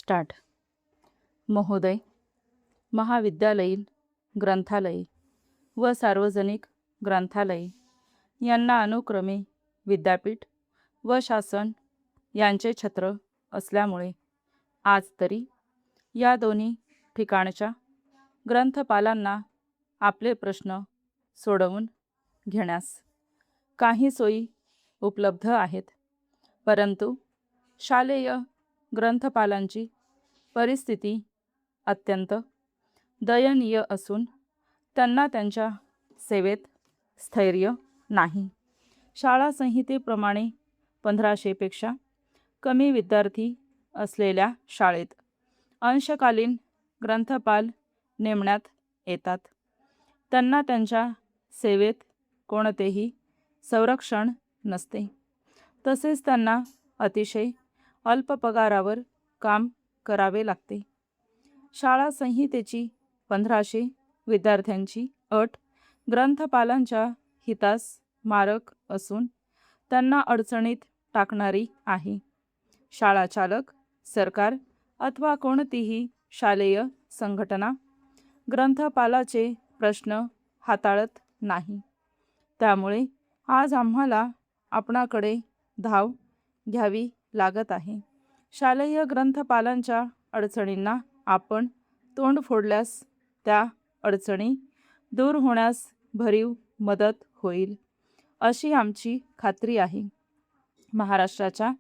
Start. महोदय, महाविद्यालयीन ग्रंथालये व सार्वजनिक ग्रंथालये यांना अनुक्रमे विद्यापीठ व शासन यांचे छत्र असल्यामुळे आज तरी या दोन्ही ठिकाणच्या ग्रंथपालांना आपले प्रश्न सोडवून घेण्यास काही सोयी उपलब्ध आहेत, परंतु शालेय ग्रंथपालांची परिस्थिती अत्यंत दयनीय असून त्यांना त्यांच्या सेवेत स्थैर्य नाही. शाळा संहितेप्रमाणे 1500 पेक्षा कमी विद्यार्थी असलेल्या शाळेत अंशकालीन ग्रंथपाल नेमण्यात येतात. त्यांना त्यांच्या सेवेत कोणतेही संरक्षण नसते. तसेच त्यांना अतिशय अल्प पगारावर काम करावे लागते. शाळा संहितेची 1500 विद्यार्थ्यांची अट ग्रंथपालांच्या हितास मारक असून त्यांना अडचणीत टाकणारी आहे. शाळा चालक, सरकार अथवा कोणतीही शालेय संघटना ग्रंथपालाचे प्रश्न हाताळत नाही. त्यामुळे आज आम्हाला आपणाकडे धाव घ्यावी लागत आहे. शालेय ग्रंथपालांच्या अडचणींना आपण तोंड फोडल्यास त्या अडचणी दूर होण्यास भरीव मदत होईल, अशी आमची खात्री आहे. महाराष्ट्राच्या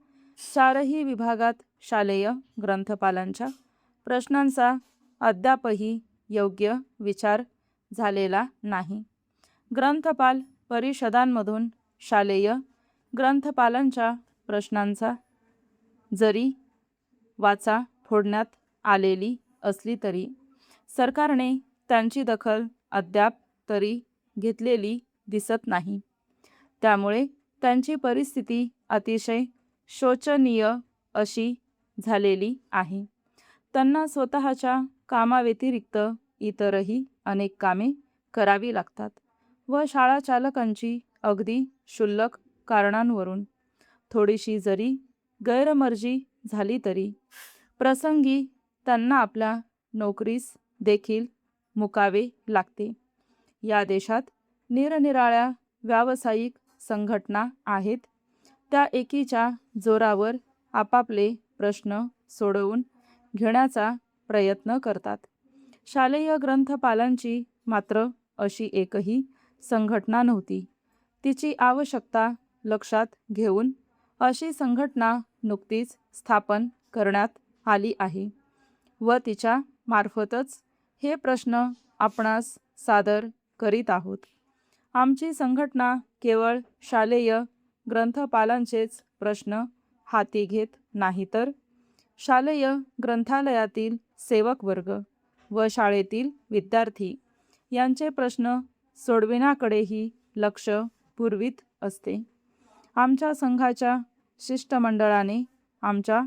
4ही विभागात शालेय ग्रंथपालांच्या प्रश्नांचा अद्यापही योग्य विचार झालेला नाही. ग्रंथपाल परिषदांमधून शालेय ग्रंथपालांच्या प्रश्नांचा जरी वाचा फोडण्यात आलेली असली तरी सरकारने त्यांची दखल अद्याप तरी घेतलेली दिसत नाही. त्यामुळे त्यांची परिस्थिती अतिशय शोचनीय अशी झालेली आहे. त्यांना स्वतःच्या कामाव्यतिरिक्त इतरही अनेक कामे करावी लागतात व शाळा चालकांची अगदी क्षुल्लक कारणांवरून थोडीशी जरी गैरमर्जी झाली तरी प्रसंगी त्यांना आपल्या नोकरीस देखील मुकावे लागते. या देशात निरनिराळ्या व्यावसायिक संघटना आहेत. त्या एकीच्या जोरावर आपापले प्रश्न सोडवून घेण्याचा प्रयत्न करतात. शालेय ग्रंथपालांची मात्र अशी एकही संघटना नव्हती. तिची आवश्यकता लक्षात घेऊन अशी संघटना नुकतीच स्थापन करण्यात आली आहे व तिच्या मार्फतच हे प्रश्न आपणास सादर करीत आहोत. आमची संघटना केवळ शालेय ग्रंथपालांचेच प्रश्न हाती घेत नाही, तर शालेय ग्रंथालयातील सेवक वर्ग व शाळेतील विद्यार्थी यांचे प्रश्न सोडविण्याकडेही लक्ष पुरवीत असते. आमच्या संघाच्या शिष्टमंडळाने आमच्या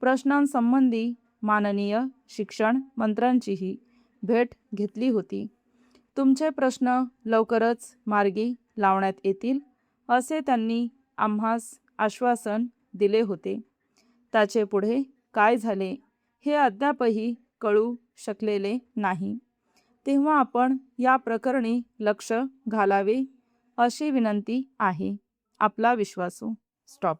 प्रश्नांसंबंधी माननीय शिक्षण मंत्र्यांचीही भेट घेतली होती. तुमचे प्रश्न लवकरच मार्गी लावण्यात येतील असे त्यांनी आम्हास आश्वासन दिले होते. त्याचे पुढे काय झाले हे अद्यापही कळू शकलेले नाही. तेव्हा आपण या प्रकरणी लक्ष घालावे अशी विनंती आहे. आपला विश्वासू. स्टॉप.